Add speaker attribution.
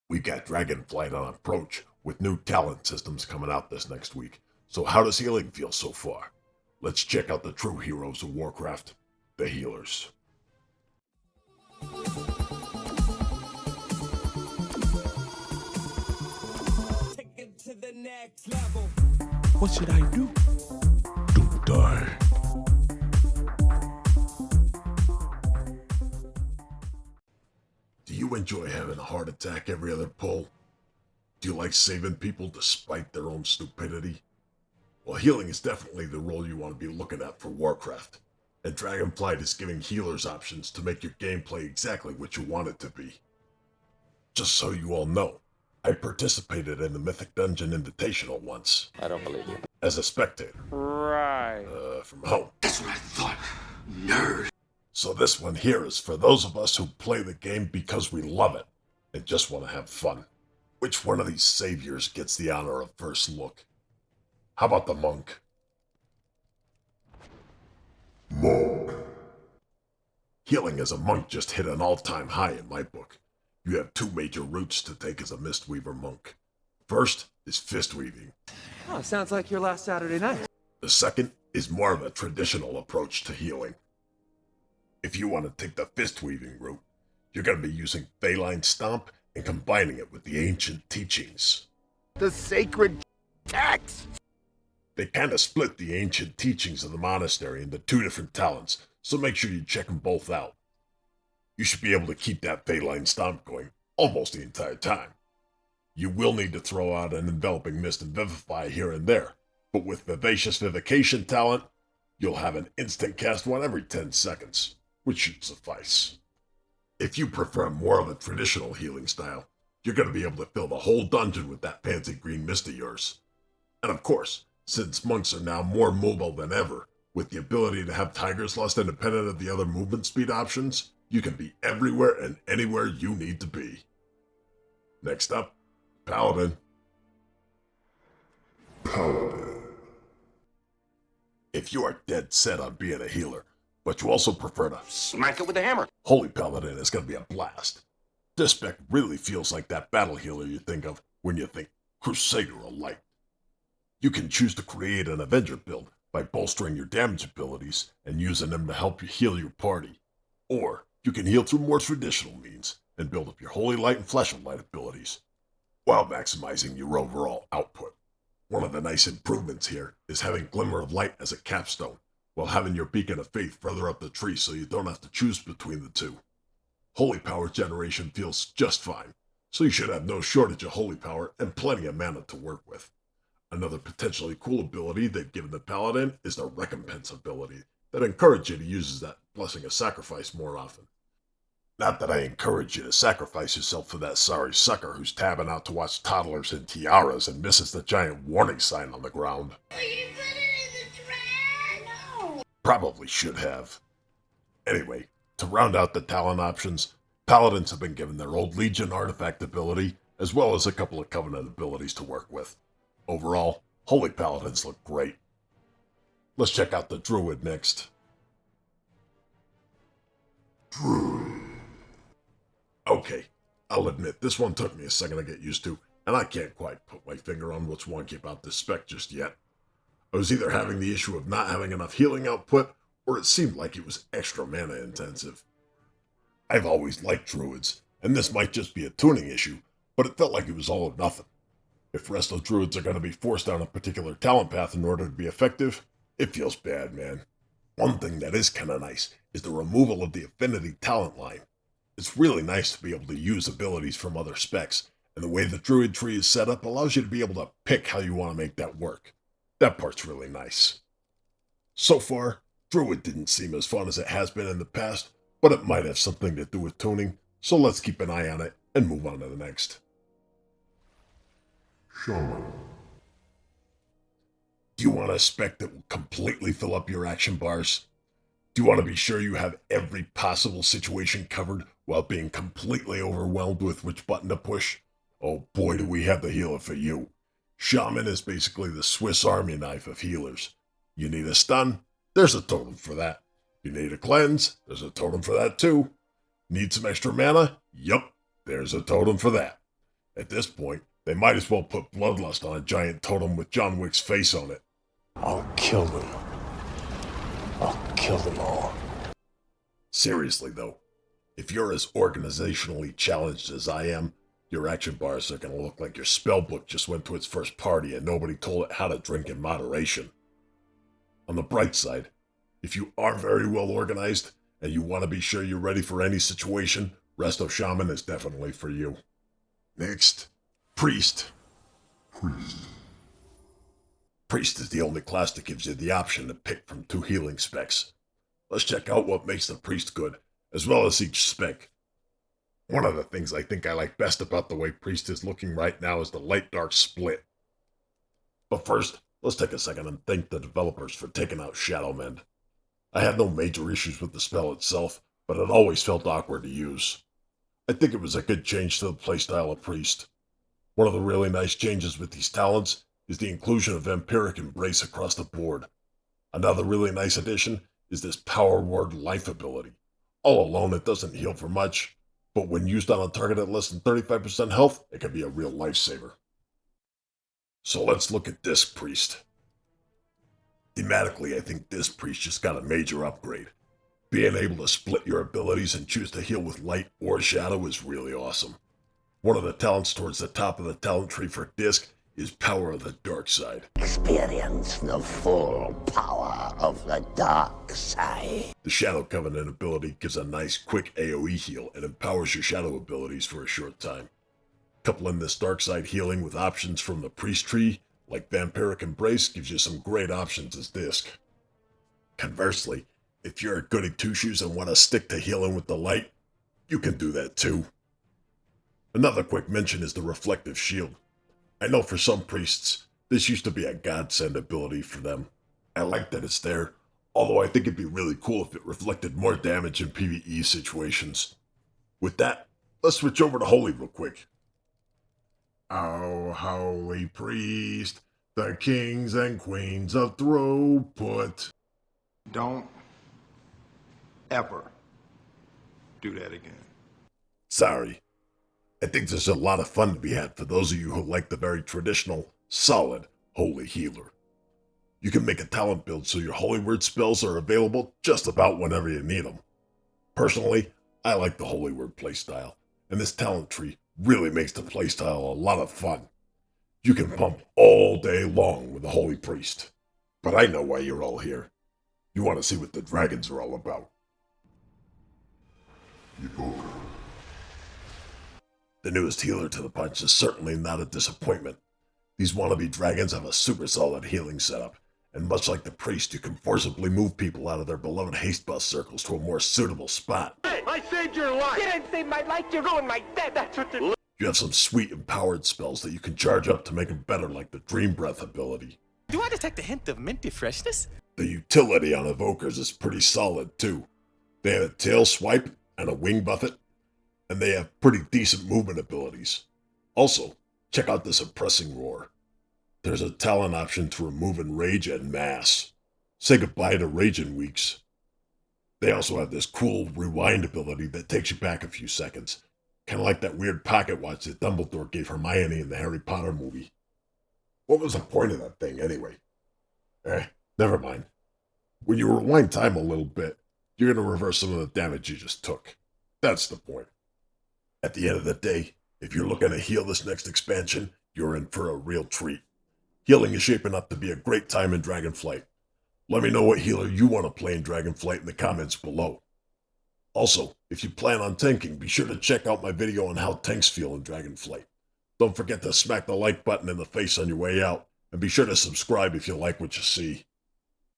Speaker 1: We got Dragonflight on approach, with new talent systems coming out this next week. So how does healing feel so far? Let's check out the true heroes of Warcraft, the healers.
Speaker 2: Take it to the next level.
Speaker 3: What should I do?
Speaker 1: Don't die. Do you enjoy having a heart attack every other pull? Do you like saving people despite their own stupidity? Well, healing is definitely the role you want to be looking at for Warcraft, and Dragonflight is giving healers options to make your gameplay exactly what you want it to be. Just so you all know, I participated in the Mythic Dungeon Invitational once.
Speaker 4: I don't believe you.
Speaker 1: As a spectator.
Speaker 4: Right.
Speaker 1: From home.
Speaker 5: That's what I thought. Nerd.
Speaker 1: So this one here is for those of us who play the game because we love it and just want to have fun. Which one of these saviors gets the honor of first look? How about the monk? Monk. Healing as a monk just hit an all-time high in my book. You have two major routes to take as a Mistweaver monk. First is fist weaving.
Speaker 3: Oh, sounds like your last Saturday night.
Speaker 1: The second is more of a traditional approach to healing. If you want to take the fist weaving route, you're going to be using Feline Stomp and combining it with the ancient teachings.
Speaker 5: The sacred text.
Speaker 1: They kind of split the ancient teachings of the monastery into two different talents, so make sure you check them both out. You should be able to keep that Feline Stomp going almost the entire time. You will need to throw out an Enveloping Mist and Vivify here and there, but with Vivacious Vivication talent, you'll have an instant cast one every 10 seconds, which should suffice. If you prefer more of a traditional healing style, you're going to be able to fill the whole dungeon with that fancy green mist of yours. And of course, since monks are now more mobile than ever, with the ability to have Tiger's Lust independent of the other movement speed options, you can be everywhere and anywhere you need to be. Next up, Paladin. Paladin. If you are dead set on being a healer, but you also prefer to
Speaker 5: Smack it with a hammer.
Speaker 1: Holy Paladin is going to be a blast. This spec really feels like that battle healer you think of when you think Crusader of Light. You can choose to create an Avenger build by bolstering your damage abilities and using them to help you heal your party. Or you can heal through more traditional means and build up your Holy Light and Flesh of Light abilities, while maximizing your overall output. One of the nice improvements here is having Glimmer of Light as a capstone, while having your Beacon of Faith further up the tree so you don't have to choose between the two. Holy Power generation feels just fine, so you should have no shortage of Holy Power and plenty of mana to work with. Another potentially cool ability they've given the Paladin is the Recompense ability that encourages you to use that Blessing of Sacrifice more often. Not that I encourage you to sacrifice yourself for that sorry sucker who's tabbing out to watch toddlers in tiaras and misses the giant warning sign on the ground.
Speaker 6: Will you put it in the trash? No.
Speaker 1: Probably should have. Anyway, to round out the talent options, Paladins have been given their old Legion artifact ability, as well as a couple of Covenant abilities to work with. Overall, Holy Paladins look great. Let's check out the Druid next. Druid. Okay, I'll admit, this one took me a second to get used to, and I can't quite put my finger on what's wonky about this spec just yet. I was either having the issue of not having enough healing output, or it seemed like it was extra mana intensive. I've always liked Druids, and this might just be a tuning issue, but it felt like it was all or nothing. If Resto Druids are going to be forced down a particular talent path in order to be effective, it feels bad, man. One thing that is kind of nice is the removal of the Affinity talent line. It's really nice to be able to use abilities from other specs, and the way the Druid tree is set up allows you to be able to pick how you want to make that work. That part's really nice. So far, Druid didn't seem as fun as it has been in the past, but it might have something to do with tuning, so let's keep an eye on it and move on to the next. Shaman. Do you want a spec that will completely fill up your action bars? Do you want to be sure you have every possible situation covered while being completely overwhelmed with which button to push? Oh boy, do we have the healer for you. Shaman is basically the Swiss Army knife of healers. You need a stun? There's a totem for that. You need a cleanse? There's a totem for that too. Need some extra mana? Yup, there's a totem for that. At this point, they might as well put Bloodlust on a giant totem with John Wick's face on it.
Speaker 4: I'll kill them. I'll kill them all.
Speaker 1: Seriously though, if you're as organizationally challenged as I am, your action bars are gonna look like your spellbook just went to its first party and nobody told it how to drink in moderation. On the bright side, if you are very well organized and you want to be sure you're ready for any situation, Resto Shaman is definitely for you. Next, Priest. Priest is the only class that gives you the option to pick from 2 healing specs. Let's check out what makes the Priest good, as well as each spec. One of the things I think I like best about the way Priest is looking right now is the light-dark split. But first, let's take a second and thank the developers for taking out Shadow Mend. I had no major issues with the spell itself, but it always felt awkward to use. I think it was a good change to the playstyle of Priest. One of the really nice changes with these talents is the inclusion of Vampiric Embrace across the board. Another really nice addition is this Power Word Life ability. All alone it doesn't heal for much, but when used on a target at less than 35% health, it can be a real lifesaver. So let's look at Disc Priest. Thematically, I think Disc Priest just got a major upgrade. Being able to split your abilities and choose to heal with light or shadow is really awesome. One of the talents towards the top of the talent tree for Disc is Power of the Dark Side.
Speaker 4: Experience the full power of the dark side.
Speaker 1: The Shadow Covenant ability gives a nice quick AoE heal and empowers your shadow abilities for a short time. Coupling this dark side healing with options from the Priest tree, like Vampiric Embrace, gives you some great options as Disc. Conversely, if you're a goody two-shoes and want to stick to healing with the light, you can do that too. Another quick mention is the Reflective Shield. I know for some priests, this used to be a godsend ability for them. I like that it's there, although I think it'd be really cool if it reflected more damage in PvE situations. With that, let's switch over to Holy real quick. Oh, Holy Priest, the kings and queens of throughput.
Speaker 7: Don't ever do that again.
Speaker 1: Sorry. I think there's a lot of fun to be had for those of you who like the very traditional, solid, Holy Healer. You can make a talent build so your Holy Word spells are available just about whenever you need them. Personally, I like the Holy Word playstyle, and this talent tree really makes the playstyle a lot of fun. You can pump all day long with the Holy Priest. But I know why you're all here. You want to see what the dragons are all about. Evoker. The newest healer to the bunch is certainly not a disappointment. These wannabe dragons have a super solid healing setup, and much like the priest, you can forcibly move people out of their beloved haste bus circles to a more suitable spot.
Speaker 5: Hey, I saved your life!
Speaker 2: You didn't save my life, you ruined my death. That's what the...
Speaker 1: You have some sweet empowered spells that you can charge up to make them better, like the Dream Breath ability.
Speaker 3: Do I detect a hint of minty freshness?
Speaker 1: The utility on Evokers is pretty solid, too. They have a tail swipe and a wing buffet, and they have pretty decent movement abilities. Also, check out this Oppressing Roar. There's a talent option to remove Enrage and Mass. Say goodbye to Raging Weeks. They also have this cool Rewind ability that takes you back a few seconds, kind of like that weird pocket watch that Dumbledore gave Hermione in the Harry Potter movie. What was the point of that thing, anyway? Never mind. When you rewind time a little bit, you're going to reverse some of the damage you just took. That's the point. At the end of the day, if you're looking to heal this next expansion, you're in for a real treat. Healing is shaping up to be a great time in Dragonflight. Let me know what healer you want to play in Dragonflight in the comments below. Also, if you plan on tanking, be sure to check out my video on how tanks feel in Dragonflight. Don't forget to smack the like button in the face on your way out, and be sure to subscribe if you like what you see.